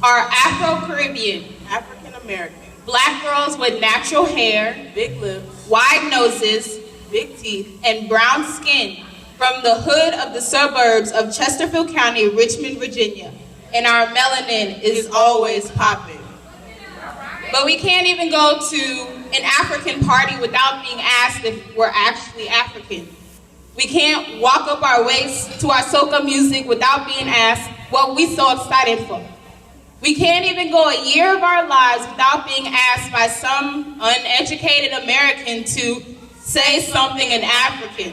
are Afro-Caribbean, African American, black girls with natural hair, big lips, wide noses, big teeth, and brown skin from the hood of the suburbs of Chesterfield County, Richmond, Virginia. And our melanin is always popping. But we can't even go to an African party without being asked if we're actually African. We can't walk up our waist to our soca music without being asked what we so excited for. We can't even go a year of our lives without being asked by some uneducated American to say something in African.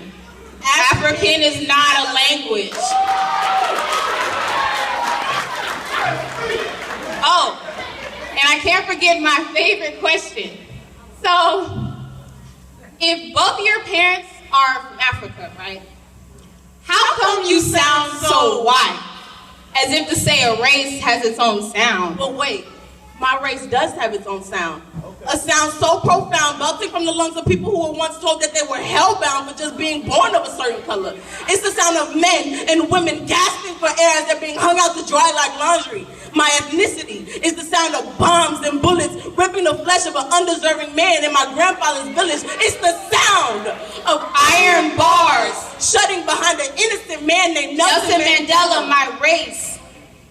African is not a language. Oh, and I can't forget my favorite question. So, if both of your parents are from Africa, right? How come you sound so white? As if to say a race has its own sound. But wait, my race does have its own sound. A sound so profound, belting from the lungs of people who were once told that they were hellbound for just being born of a certain color. It's the sound of men and women gasping for air as they're being hung out to dry like laundry. My ethnicity is the sound of bombs and bullets ripping the flesh of an undeserving man in my grandfather's village. It's the sound of iron bars shutting behind an innocent man named Nelson Mandela. My race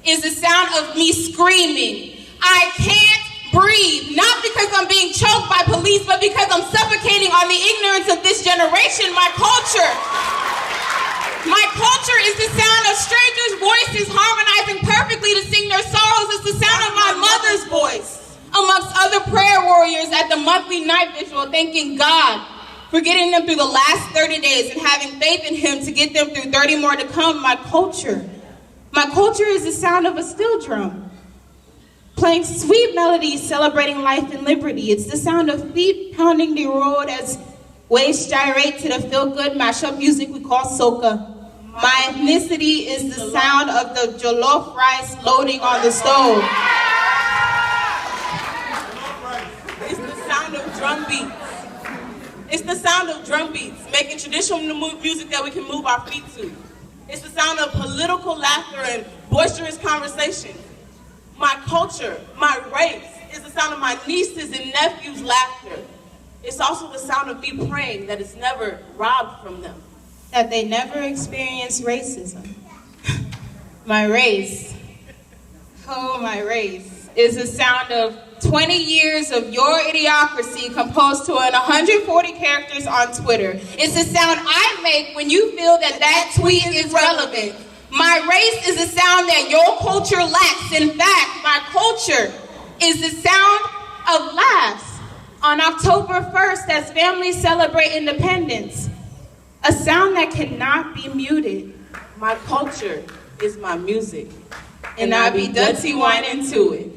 is the sound of me screaming, I can't breathe, not because I'm being choked by police, but because I'm suffocating on the ignorance of this generation. My culture is the sound of strangers' voices harmonizing perfectly to sing their sorrows. It's the sound of my mother's voice, amongst other prayer warriors at the monthly night vigil, thanking God for getting them through the last 30 days and having faith in Him to get them through 30 more to come. My culture is the sound of a steel drum, playing sweet melodies, celebrating life and liberty. It's the sound of feet pounding the road as waves gyrate to the feel-good mashup music we call soca. My ethnicity is the sound of the jollof rice loading on the stove. It's the sound of drum beats. It's the sound of drum beats, making traditional music that we can move our feet to. It's the sound of political laughter and boisterous conversation. My culture, my race, is the sound of my nieces and nephews' laughter. It's also the sound of me praying that it's never robbed from them. That they never experience racism. My race, my race, is the sound of 20 years of your idiocracy composed to 140 characters on Twitter. It's the sound I make when you feel that tweet is relevant. My race is the sound that your culture lacks. In fact, my culture is the sound of laughs on October 1st as families celebrate independence. A sound that cannot be muted. My culture is my music. And I be dirty whining to it.